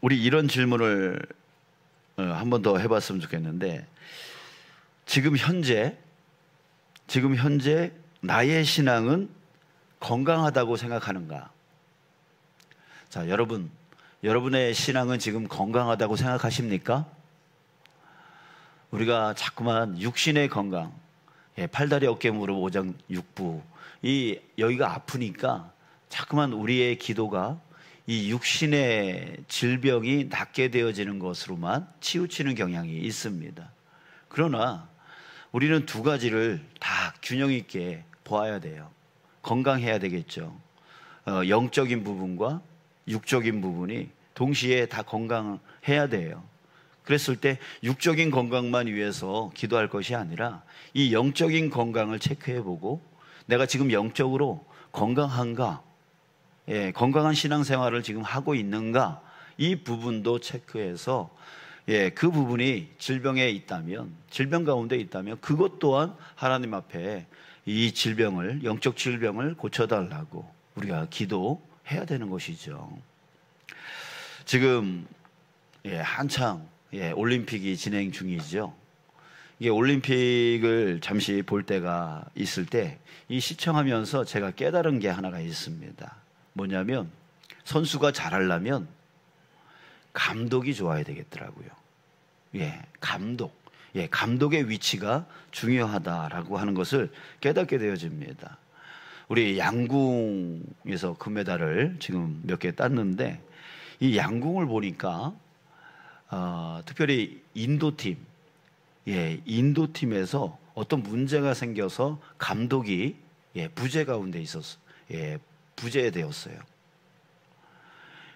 우리 이런 질문을 한 번 더 해봤으면 좋겠는데, 지금 현재 나의 신앙은 건강하다고 생각하는가? 자, 여러분의 신앙은 지금 건강하다고 생각하십니까? 우리가 자꾸만 육신의 건강, 팔다리 어깨 무릎 오장 육부, 여기가 아프니까 자꾸만 우리의 기도가 이 육신의 질병이 낫게 되어지는 것으로만 치우치는 경향이 있습니다. 그러나 우리는 두 가지를 다 균형 있게 보아야 돼요. 건강해야 되겠죠. 영적인 부분과 육적인 부분이 동시에 다 건강해야 돼요. 그랬을 때 육적인 건강만 위해서 기도할 것이 아니라 이 영적인 건강을 체크해보고, 내가 지금 영적으로 건강한가, 건강한 신앙생활을 지금 하고 있는가, 이 부분도 체크해서 그 부분이 질병 가운데 있다면 그것 또한 하나님 앞에 이 영적 질병을 고쳐달라고 우리가 기도해야 되는 것이죠. 지금 한창 올림픽이 진행 중이죠. 이게 올림픽을 잠시 볼 때가 있을 때 이 시청하면서 제가 깨달은 게 하나가 있습니다. 뭐냐면, 선수가 잘하려면 감독이 좋아야 되겠더라고요. 감독의 위치가 중요하다라고 하는 것을 깨닫게 되어집니다. 우리 양궁에서 금메달을 지금 몇 개 땄는데, 이 양궁을 보니까 특별히 인도팀에서 어떤 문제가 생겨서 감독이 부재 가운데 있었어. 부재되었어요.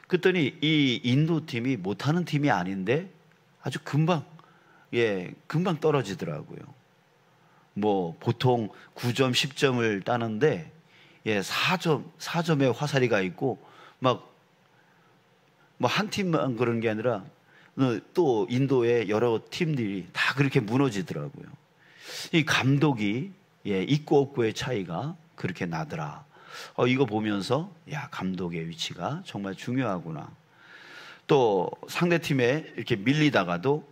그랬더니 이 인도팀이 못하는 팀이 아닌데 아주 금방 떨어지더라고요. 보통 9점, 10점을 따는데 4점에 화살이가 있고, 한 팀만 그런 게 아니라 또 인도의 여러 팀들이 다 그렇게 무너지더라고요. 이 감독이 있고 없고의 차이가 그렇게 나더라. 이거 보면서 감독의 위치가 정말 중요하구나. 또 상대팀에 이렇게 밀리다가도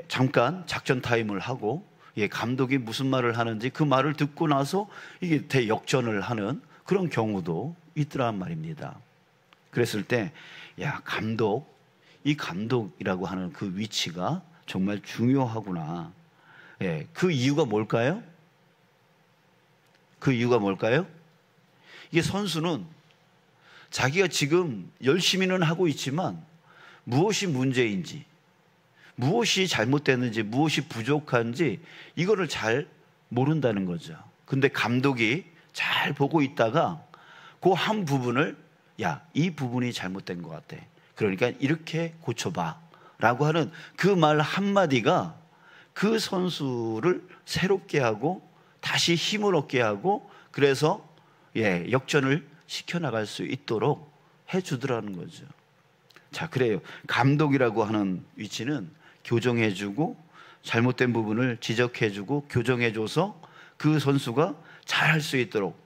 잠깐 작전 타임을 하고 감독이 무슨 말을 하는지 그 말을 듣고 나서 이게 대역전을 하는 그런 경우도 있더란 말입니다. 그랬을 때 이 감독이라고 하는 그 위치가 정말 중요하구나. 그 이유가 뭘까요? 이게 선수는 자기가 지금 열심히는 하고 있지만 무엇이 문제인지, 무엇이 잘못됐는지, 무엇이 부족한지 이거를 잘 모른다는 거죠. 근데 감독이 잘 보고 있다가 그 한 부분을 이 부분이 잘못된 것 같아. 그러니까 이렇게 고쳐봐 라고 하는 그 말 한마디가 그 선수를 새롭게 하고 다시 힘을 얻게 하고, 그래서 역전을 시켜나갈 수 있도록 해주더라는 거죠. 자, 그래요. 감독이라고 하는 위치는 교정해주고, 잘못된 부분을 지적해주고 교정해줘서 그 선수가 잘할 수 있도록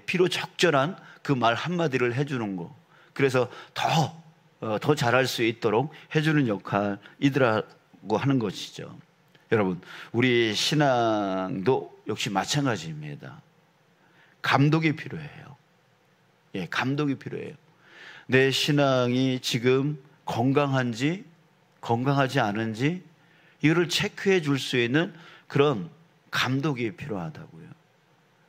필요 적절한 그 말 한마디를 해주는 거, 그래서 더 잘할 수 있도록 해주는 역할이더라고 하는 것이죠. 여러분, 우리 신앙도 역시 마찬가지입니다. 감독이 필요해요. 감독이 필요해요. 내 신앙이 지금 건강한지 건강하지 않은지 이거를 체크해 줄 수 있는 그런 감독이 필요하다고요.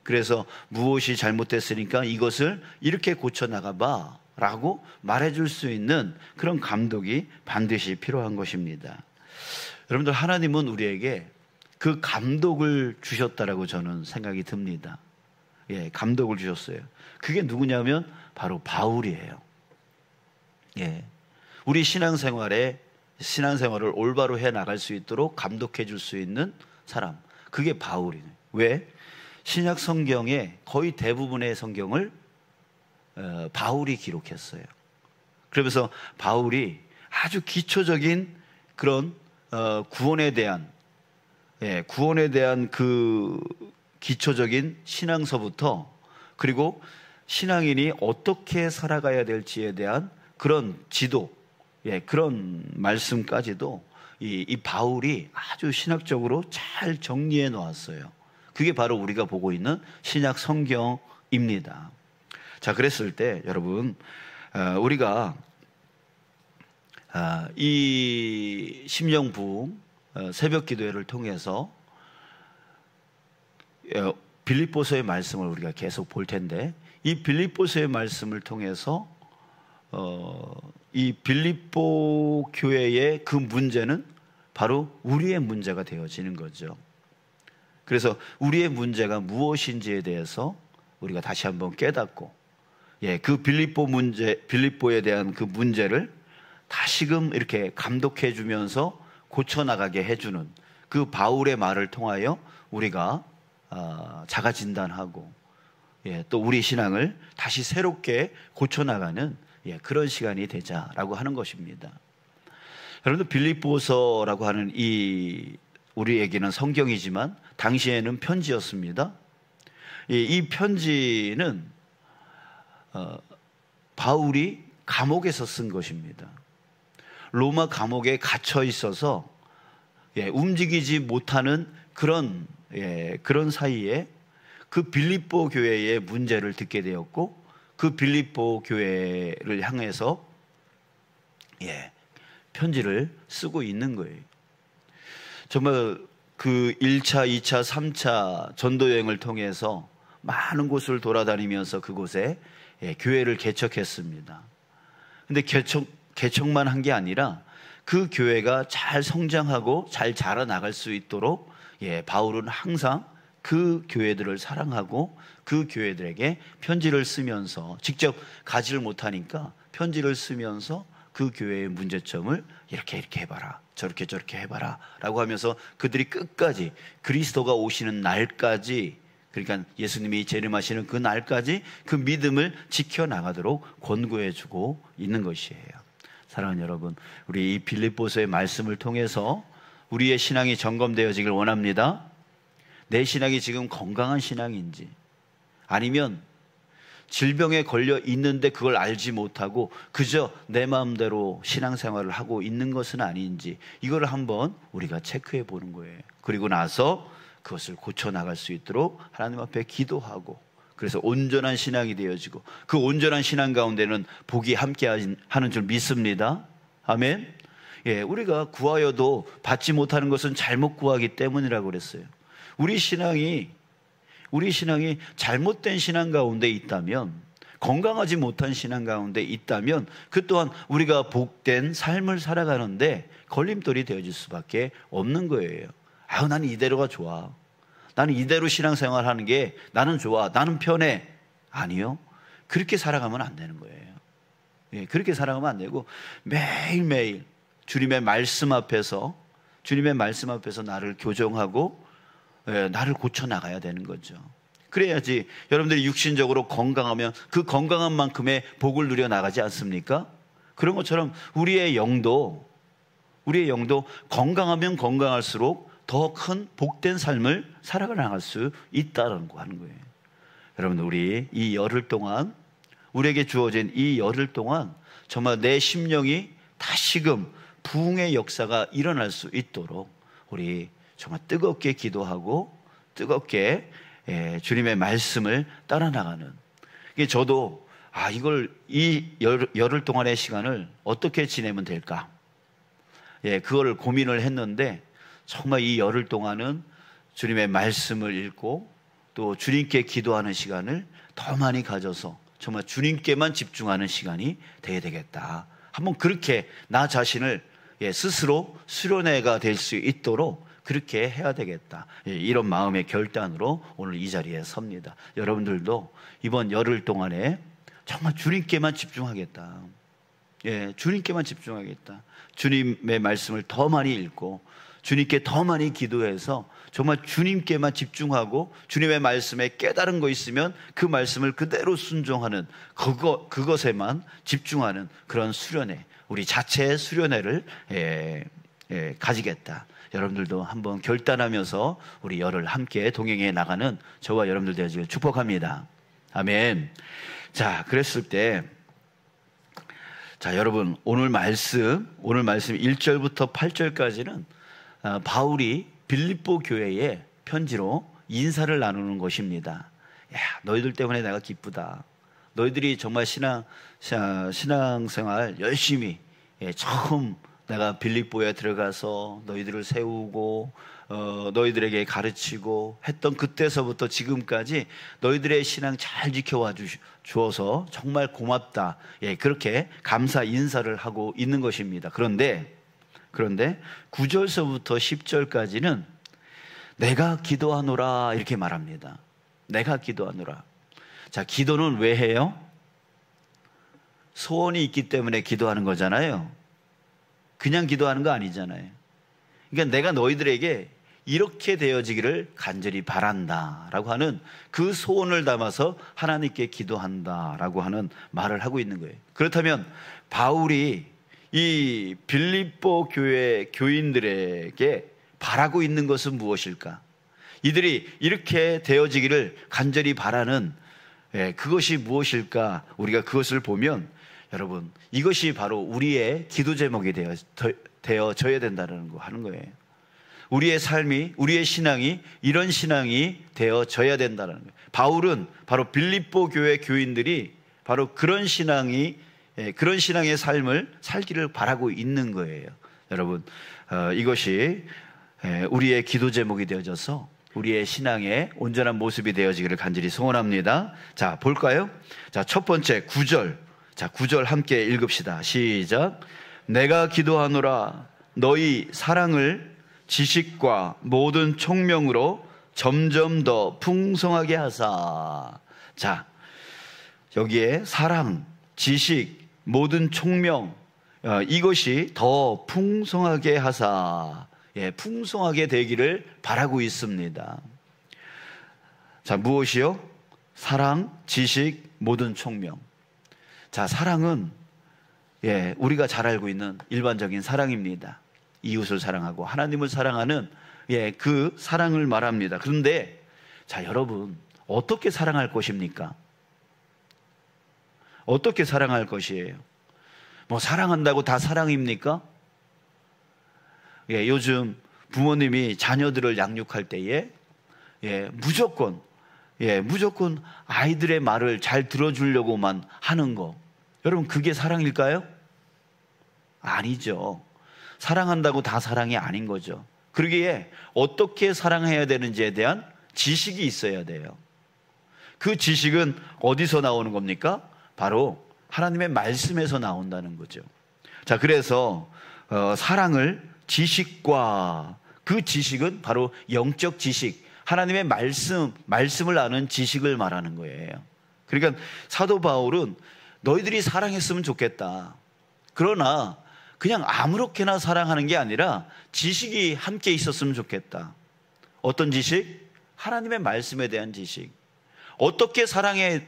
그래서 무엇이 잘못됐으니까 이것을 이렇게 고쳐나가봐 라고 말해줄 수 있는 그런 감독이 반드시 필요한 것입니다. 여러분들, 하나님은 우리에게 그 감독을 주셨다라고 저는 생각이 듭니다. 감독을 주셨어요. 그게 누구냐면 바로 바울이에요. 우리 신앙생활을 올바로 해 나갈 수 있도록 감독해 줄 수 있는 사람, 그게 바울이에요. 왜? 신약 성경의 거의 대부분의 성경을 바울이 기록했어요. 그러면서 바울이 아주 기초적인 그런 구원에 대한 그 기초적인 신앙서부터, 그리고 신앙인이 어떻게 살아가야 될지에 대한 그런 지도, 그런 말씀까지도 이 바울이 아주 신학적으로 잘 정리해 놓았어요. 그게 바로 우리가 보고 있는 신약 성경입니다. 자, 그랬을 때 여러분, 우리가 이 심령부 새벽 기도회를 통해서 빌립보서의 말씀을 우리가 계속 볼 텐데, 이 빌립보서의 말씀을 통해서 이 빌립보 교회의 그 문제는 바로 우리의 문제가 되어지는 거죠. 그래서 우리의 문제가 무엇인지에 대해서 우리가 다시 한번 깨닫고, 그 빌립보에 대한 그 문제를 다시금 이렇게 감독해 주면서 고쳐나가게 해주는 그 바울의 말을 통하여 우리가 자가 진단하고, 또 우리 신앙을 다시 새롭게 고쳐나가는 그런 시간이 되자라고 하는 것입니다. 여러분들, 빌립보서라고 하는 우리에게는 성경이지만 당시에는 편지였습니다. 이 편지는 바울이 감옥에서 쓴 것입니다. 로마 감옥에 갇혀 있어서 움직이지 못하는 그런 사이에 그 빌립보 교회의 문제를 듣게 되었고, 그 빌립보 교회를 향해서 편지를 쓰고 있는 거예요. 정말 그 1차, 2차, 3차 전도 여행을 통해서 많은 곳을 돌아다니면서 그곳에 교회를 개척했습니다. 근데 개척만 한 게 아니라 그 교회가 잘 성장하고 잘 자라나갈 수 있도록 바울은 항상 그 교회들을 사랑하고 그 교회들에게 편지를 쓰면서, 직접 가지를 못하니까 편지를 쓰면서 그 교회의 문제점을 이렇게 해봐라, 저렇게 해봐라 라고 하면서 그들이 끝까지 그리스도가 오시는 날까지, 그러니까 예수님이 재림하시는 그 날까지 그 믿음을 지켜나가도록 권고해주고 있는 것이에요. 사랑하는 여러분, 우리 이 빌립보서의 말씀을 통해서 우리의 신앙이 점검되어지길 원합니다. 내 신앙이 지금 건강한 신앙인지, 아니면 질병에 걸려 있는데 그걸 알지 못하고 그저 내 마음대로 신앙생활을 하고 있는 것은 아닌지, 이걸 한번 우리가 체크해 보는 거예요. 그리고 나서 그것을 고쳐나갈 수 있도록 하나님 앞에 기도하고, 그래서 온전한 신앙이 되어지고, 그 온전한 신앙 가운데는 복이 함께 하는 줄 믿습니다. 아멘. 우리가 구하여도 받지 못하는 것은 잘못 구하기 때문이라고 그랬어요. 우리 신앙이 잘못된 신앙 가운데 있다면, 건강하지 못한 신앙 가운데 있다면, 그 또한 우리가 복된 삶을 살아가는데 걸림돌이 되어질 수밖에 없는 거예요. 나는 이대로가 좋아, 나는 이대로 신앙생활 하는 게 나는 좋아, 나는 편해. 아니요, 그렇게 살아가면 안 되는 거예요. 그렇게 살아가면 안 되고, 매일매일 주님의 말씀 앞에서 나를 교정하고 나를 고쳐나가야 되는 거죠. 그래야지 여러분들이 육신적으로 건강하면 그 건강한 만큼의 복을 누려나가지 않습니까? 그런 것처럼 우리의 영도 건강하면 건강할수록 더 큰 복된 삶을 살아나갈 수 있다는 거 하는 거예요. 여러분, 우리 이 열흘 동안, 우리에게 주어진 이 열흘 동안 정말 내 심령이 다시금 부흥의 역사가 일어날 수 있도록 우리 정말 뜨겁게 기도하고 뜨겁게 주님의 말씀을 따라 나가는, 이게 저도 이 열흘 동안의 시간을 어떻게 지내면 될까, 그거를 고민을 했는데, 정말 이 열흘 동안은 주님의 말씀을 읽고 또 주님께 기도하는 시간을 더 많이 가져서 정말 주님께만 집중하는 시간이 되어야 되겠다. 한번 그렇게 나 자신을 스스로 수련회가 될 수 있도록 그렇게 해야 되겠다. 이런 마음의 결단으로 오늘 이 자리에 섭니다. 여러분들도 이번 열흘 동안에 정말 주님께만 집중하겠다. 주님께만 집중하겠다. 주님의 말씀을 더 많이 읽고 주님께 더 많이 기도해서 정말 주님께만 집중하고, 주님의 말씀에 깨달은 거 있으면 그 말씀을 그대로 순종하는, 그것에만 집중하는 그런 수련회, 우리 자체의 수련회를 가지겠다. 여러분들도 한번 결단하면서 우리 열흘 함께 동행해 나가는 저와 여러분들 되어지길 축복합니다. 아멘. 자, 그랬을 때, 자, 여러분, 오늘 말씀 1절부터 8절까지는 바울이 빌립보 교회에 편지로 인사를 나누는 것입니다. 야, 너희들 때문에 내가 기쁘다. 너희들이 정말 신앙생활 열심히, 처음 내가 빌립보에 들어가서 너희들을 세우고 너희들에게 가르치고 했던 그때서부터 지금까지 너희들의 신앙 잘 지켜와 주어서 정말 고맙다. 그렇게 감사 인사를 하고 있는 것입니다. 그런데 9절서부터 10절까지는 내가 기도하노라 이렇게 말합니다. 내가 기도하노라. 자, 기도는 왜 해요? 소원이 있기 때문에 기도하는 거잖아요. 그냥 기도하는 거 아니잖아요. 그러니까 내가 너희들에게 이렇게 되어지기를 간절히 바란다라고 하는 그 소원을 담아서 하나님께 기도한다라고 하는 말을 하고 있는 거예요. 그렇다면 바울이 이 빌립보 교회 교인들에게 바라고 있는 것은 무엇일까? 이들이 이렇게 되어지기를 간절히 바라는 그것이 무엇일까? 우리가 그것을 보면 여러분, 이것이 바로 우리의 기도 제목이 되어져야 된다는 거 하는 거예요. 우리의 삶이, 우리의 신앙이 이런 신앙이 되어져야 된다는 거예요. 바울은 바로 빌립보 교회 교인들이 바로 그런 신앙의 삶을 살기를 바라고 있는 거예요. 여러분, 이것이 우리의 기도 제목이 되어져서 우리의 신앙의 온전한 모습이 되어지기를 간절히 소원합니다. 자, 볼까요? 자, 첫 번째 9절. 자, 9절 함께 읽읍시다. 시작. 내가 기도하노라 너희 사랑을 지식과 모든 총명으로 점점 더 풍성하게 하사. 자, 여기에 사랑, 지식, 모든 총명, 이것이 더 풍성하게 하사. 풍성하게 되기를 바라고 있습니다. 자, 무엇이요? 사랑, 지식, 모든 총명. 자, 사랑은 우리가 잘 알고 있는 일반적인 사랑입니다. 이웃을 사랑하고 하나님을 사랑하는 그 사랑을 말합니다. 그런데 자, 여러분, 어떻게 사랑할 것입니까? 어떻게 사랑할 것이에요? 뭐 사랑한다고 다 사랑입니까? 요즘 부모님이 자녀들을 양육할 때에 무조건 아이들의 말을 잘 들어주려고만 하는 거, 여러분, 그게 사랑일까요? 아니죠. 사랑한다고 다 사랑이 아닌 거죠. 그러기에 어떻게 사랑해야 되는지에 대한 지식이 있어야 돼요. 그 지식은 어디서 나오는 겁니까? 바로 하나님의 말씀에서 나온다는 거죠. 자, 그래서 사랑을 지식과, 그 지식은 바로 영적 지식, 하나님의 말씀을 아는 지식을 말하는 거예요. 그러니까 사도 바울은 너희들이 사랑했으면 좋겠다. 그러나 그냥 아무렇게나 사랑하는 게 아니라 지식이 함께 있었으면 좋겠다. 어떤 지식? 하나님의 말씀에 대한 지식. 어떻게 사랑해야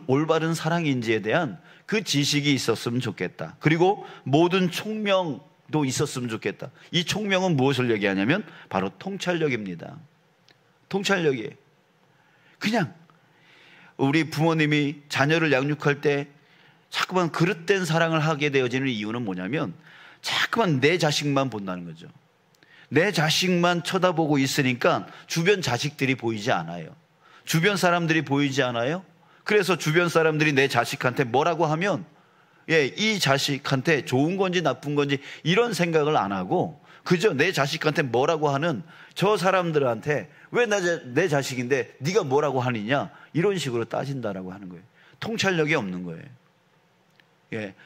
올바른 사랑인지에 대한 그 지식이 있었으면 좋겠다. 그리고 모든 총명도 있었으면 좋겠다. 이 총명은 무엇을 얘기하냐면 바로 통찰력입니다. 통찰력이에요. 그냥 우리 부모님이 자녀를 양육할 때 자꾸만 그릇된 사랑을 하게 되어지는 이유는 뭐냐면 자꾸만 내 자식만 본다는 거죠. 내 자식만 쳐다보고 있으니까 주변 자식들이 보이지 않아요. 주변 사람들이 보이지 않아요. 그래서 주변 사람들이 내 자식한테 뭐라고 하면 이 자식한테 좋은 건지 나쁜 건지 이런 생각을 안 하고 그저 내 자식한테 뭐라고 하는 저 사람들한테 왜 내 자식인데 네가 뭐라고 하느냐, 이런 식으로 따진다라고 하는 거예요. 통찰력이 없는 거예요.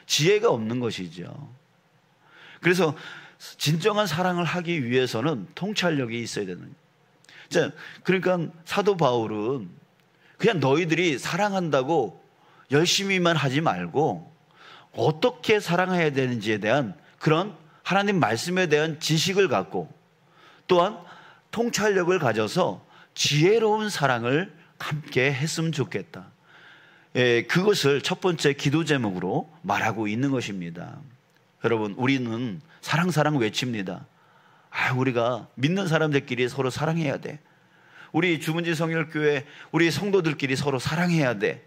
지혜가 없는 것이죠. 그래서 진정한 사랑을 하기 위해서는 통찰력이 있어야 되는 거예요. 자, 그러니까 사도 바울은 그냥 너희들이 사랑한다고 열심히만 하지 말고 어떻게 사랑해야 되는지에 대한 그런 하나님 말씀에 대한 지식을 갖고 또한 통찰력을 가져서 지혜로운 사랑을 함께 했으면 좋겠다. 그것을 첫 번째 기도 제목으로 말하고 있는 것입니다. 여러분, 우리는 사랑 외칩니다. 우리가 믿는 사람들끼리 서로 사랑해야 돼. 우리 주문지 성결교회 우리 성도들끼리 서로 사랑해야 돼.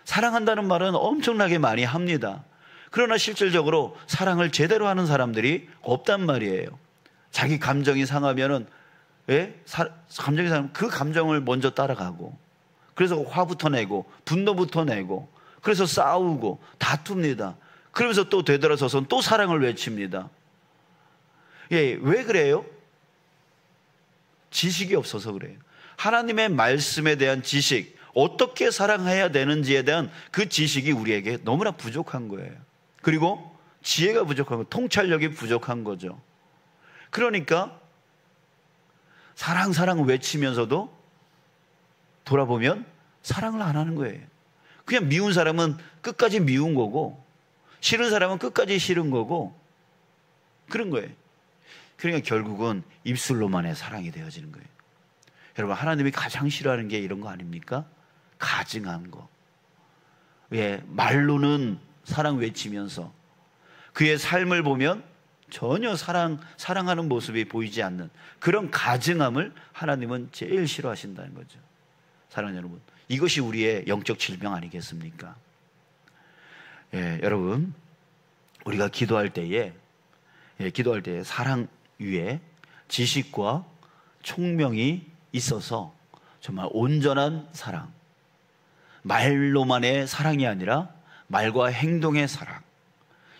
사랑한다는 말은 엄청나게 많이 합니다. 그러나 실질적으로 사랑을 제대로 하는 사람들이 없단 말이에요. 자기 감정이 상하면은, 감정이 상하면 그 감정을 먼저 따라가고, 그래서 화부터 내고 분노부터 내고, 그래서 싸우고 다툽니다. 그러면서 또 되돌아서서 또 사랑을 외칩니다. 왜 그래요? 지식이 없어서 그래요. 하나님의 말씀에 대한 지식, 어떻게 사랑해야 되는지에 대한 그 지식이 우리에게 너무나 부족한 거예요. 그리고 지혜가 부족한 거, 통찰력이 부족한 거죠. 그러니까 사랑 외치면서도 돌아보면 사랑을 안 하는 거예요. 그냥 미운 사람은 끝까지 미운 거고, 싫은 사람은 끝까지 싫은 거고, 그런 거예요. 그러니까 결국은 입술로만의 사랑이 되어지는 거예요. 여러분, 하나님이 가장 싫어하는 게 이런 거 아닙니까? 가증한 거. 말로는 사랑 외치면서 그의 삶을 보면 전혀 사랑하는 모습이 보이지 않는 그런 가증함을 하나님은 제일 싫어하신다는 거죠. 사랑하는 여러분, 이것이 우리의 영적 질병 아니겠습니까? 여러분, 우리가 기도할 때에 사랑 위에 지식과 총명이 있어서 정말 온전한 사랑, 말로만의 사랑이 아니라 말과 행동의 사랑,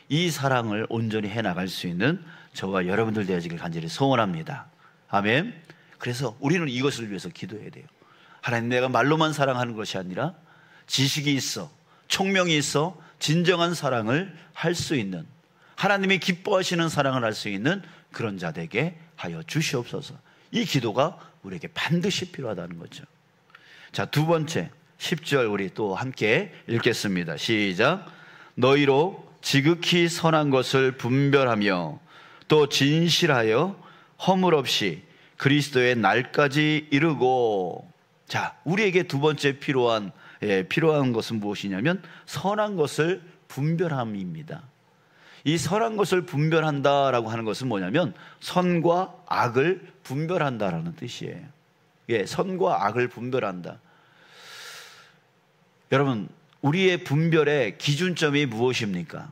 이 사랑을 온전히 해나갈 수 있는 저와 여러분들 되어지길 간절히 소원합니다. 아멘. 그래서 우리는 이것을 위해서 기도해야 돼요. 하나님, 내가 말로만 사랑하는 것이 아니라 지식이 있어, 총명이 있어 진정한 사랑을 할 수 있는, 하나님이 기뻐하시는 사랑을 할 수 있는 그런 자 되게 하여 주시옵소서. 이 기도가 우리에게 반드시 필요하다는 거죠. 자, 두 번째 10절 우리 또 함께 읽겠습니다. 시작. 너희로 지극히 선한 것을 분별하며 또 진실하여 허물 없이 그리스도의 날까지 이르고. 자, 우리에게 두 번째 필요한 것은 무엇이냐면 선한 것을 분별함입니다. 이 선한 것을 분별한다라고 하는 것은 뭐냐면 선과 악을 분별한다라는 뜻이에요. 선과 악을 분별한다. 여러분, 우리의 분별의 기준점이 무엇입니까?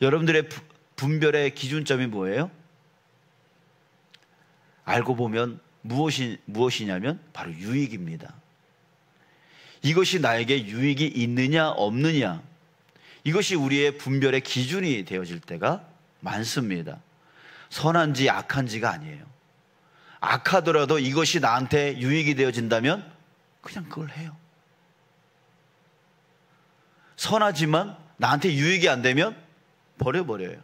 여러분들의 분별의 기준점이 뭐예요? 알고 보면 무엇이냐면 바로 유익입니다. 이것이 나에게 유익이 있느냐 없느냐, 이것이 우리의 분별의 기준이 되어질 때가 많습니다. 선한지 악한지가 아니에요. 악하더라도 이것이 나한테 유익이 되어진다면 그냥 그걸 해요. 선하지만 나한테 유익이 안 되면 버려버려요.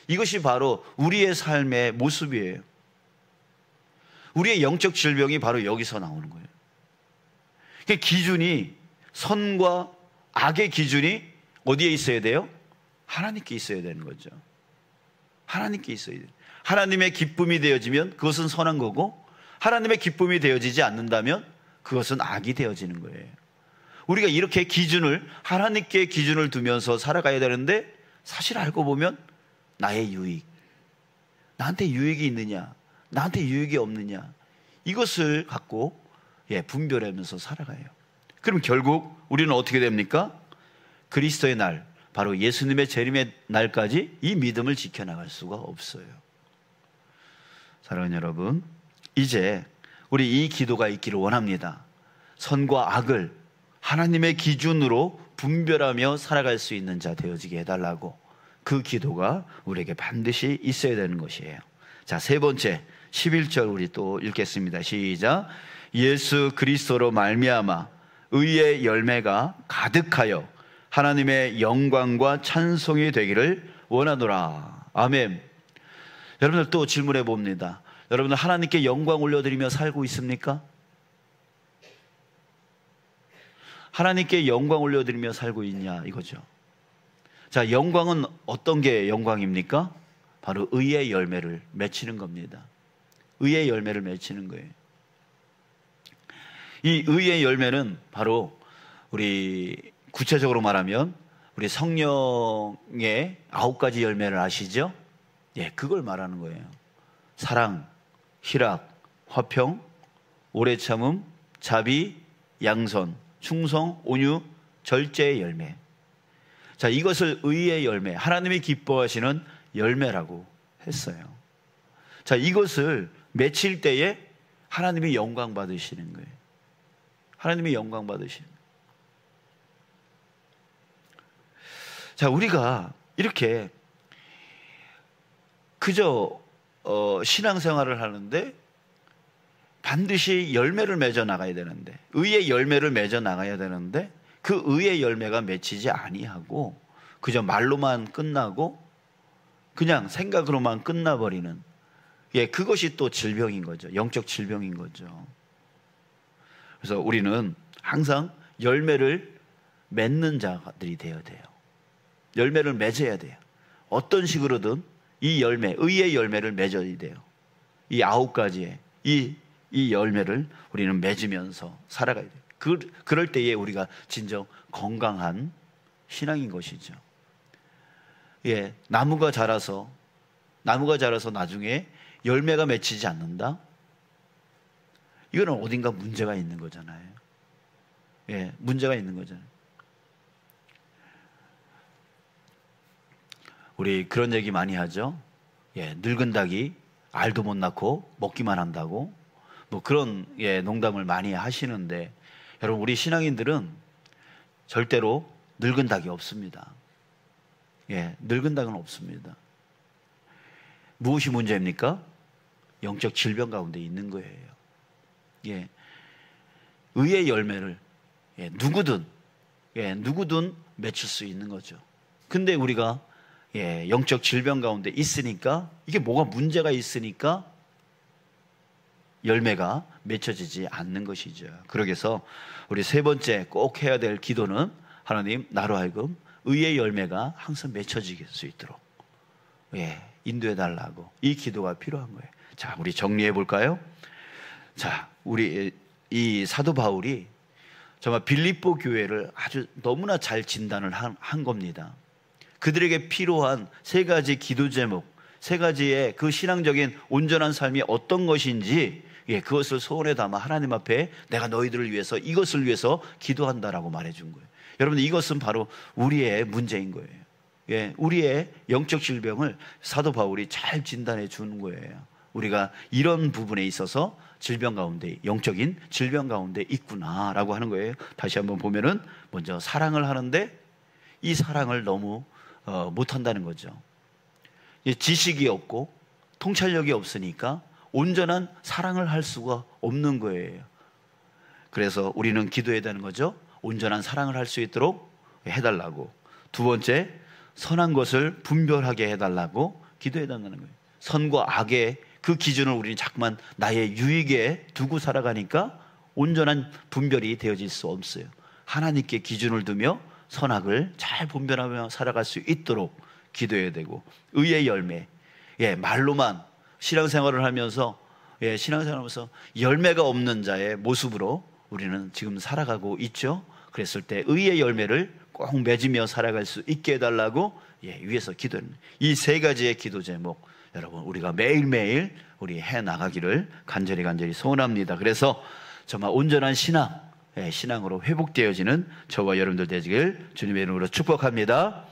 이것이 바로 우리의 삶의 모습이에요. 우리의 영적 질병이 바로 여기서 나오는 거예요. 기준이, 선과 악의 기준이 어디에 있어야 돼요? 하나님께 있어야 되는 거죠. 하나님께 있어야 돼요. 하나님의 기쁨이 되어지면 그것은 선한 거고, 하나님의 기쁨이 되어지지 않는다면 그것은 악이 되어지는 거예요. 우리가 이렇게 하나님께 기준을 두면서 살아가야 되는데, 사실 알고 보면 나의 유익, 나한테 유익이 있느냐, 나한테 유익이 없느냐, 이것을 갖고 분별하면서 살아가요. 그럼 결국 우리는 어떻게 됩니까? 그리스도의 날, 바로 예수님의 재림의 날까지 이 믿음을 지켜나갈 수가 없어요. 사랑하는 여러분, 이제 우리 이 기도가 있기를 원합니다. 선과 악을 하나님의 기준으로 분별하며 살아갈 수 있는 자 되어지게 해달라고, 그 기도가 우리에게 반드시 있어야 되는 것이에요. 자, 세 번째 11절 우리 또 읽겠습니다. 시작. 예수 그리스도로 말미암아 의의 열매가 가득하여 하나님의 영광과 찬송이 되기를 원하노라. 아멘. 여러분들 또 질문해 봅니다. 여러분들 하나님께 영광 올려드리며 살고 있습니까? 하나님께 영광 올려드리며 살고 있냐 이거죠. 자, 영광은 어떤 게 영광입니까? 바로 의의 열매를 맺히는 겁니다. 의의 열매를 맺히는 거예요. 이 의의 열매는 바로 우리 구체적으로 말하면 우리 성령의 9가지 열매를 아시죠? 그걸 말하는 거예요. 사랑, 희락, 화평, 오래 참음, 자비, 양선, 충성, 온유, 절제의 열매. 자, 이것을 의의 열매, 하나님이 기뻐하시는 열매라고 했어요. 자, 이것을 맺힐 때에 하나님이 영광 받으시는 거예요. 하나님이 영광 받으시는 거예요. 자, 우리가 이렇게 그저 신앙생활을 하는데 반드시 열매를 맺어 나가야 되는데, 의의 열매를 맺어 나가야 되는데, 그 의의 열매가 맺히지 아니하고 그저 말로만 끝나고 그냥 생각으로만 끝나버리는, 그것이 또 질병인 거죠. 영적 질병인 거죠. 그래서 우리는 항상 열매를 맺는 자들이 되어야 돼요. 열매를 맺어야 돼요. 어떤 식으로든 이 열매, 의의 열매를 맺어야 돼요. 이 9가지의 이 열매를 우리는 맺으면서 살아가야 돼요. 그럴 때에 우리가 진정 건강한 신앙인 것이죠. 나무가 자라서 나중에 열매가 맺히지 않는다? 이거는 어딘가 문제가 있는 거잖아요. 문제가 있는 거잖아요. 우리 그런 얘기 많이 하죠. 늙은 닭이 알도 못 낳고 먹기만 한다고, 뭐 그런 농담을 많이 하시는데, 여러분, 우리 신앙인들은 절대로 늙은 닭이 없습니다. 늙은 닭은 없습니다. 무엇이 문제입니까? 영적 질병 가운데 있는 거예요. 의의 열매를 누구든 맺힐 수 있는 거죠. 근데 우리가 영적 질병 가운데 있으니까, 이게 뭐가 문제가 있으니까 열매가 맺혀지지 않는 것이죠. 그러게서 우리 세 번째 꼭 해야 될 기도는, 하나님, 나로 하여금 의의 열매가 항상 맺혀질 수 있도록 인도해 달라고, 이 기도가 필요한 거예요. 자, 우리 정리해 볼까요? 자, 우리 이 사도 바울이 정말 빌립보 교회를 아주 너무나 잘 진단을 한 겁니다. 그들에게 필요한 3가지 기도 제목, 3가지의 그 신앙적인 온전한 삶이 어떤 것인지, 그것을 소원에 담아 하나님 앞에 내가 너희들을 위해서, 이것을 위해서 기도한다라고 말해준 거예요. 여러분, 이것은 바로 우리의 문제인 거예요. 우리의 영적 질병을 사도 바울이 잘 진단해 주는 거예요. 우리가 이런 부분에 있어서 질병 가운데, 영적인 질병 가운데 있구나라고 하는 거예요. 다시 한번 보면은, 먼저 사랑을 하는데 이 사랑을 너무 못한다는 거죠. 지식이 없고 통찰력이 없으니까 온전한 사랑을 할 수가 없는 거예요. 그래서 우리는 기도해야 되는 거죠. 온전한 사랑을 할 수 있도록 해달라고. 2번째, 선한 것을 분별하게 해달라고 기도해야 된다는 거예요. 선과 악의 그 기준을 우리는 자꾸만 나의 유익에 두고 살아가니까 온전한 분별이 되어질 수 없어요. 하나님께 기준을 두며 선악을 잘 분별하며 살아갈 수 있도록 기도해야 되고, 의의 열매, 말로만 신앙생활을 하면서 열매가 없는 자의 모습으로 우리는 지금 살아가고 있죠. 그랬을 때 의의 열매를 꼭 맺으며 살아갈 수 있게 해달라고 위에서 기도합니다. 이 3가지의 기도 제목, 여러분, 우리가 매일매일 우리 해 나가기를 간절히 소원합니다. 그래서 정말 온전한 신앙으로 회복되어지는 저와 여러분들 되시길 주님의 이름으로 축복합니다.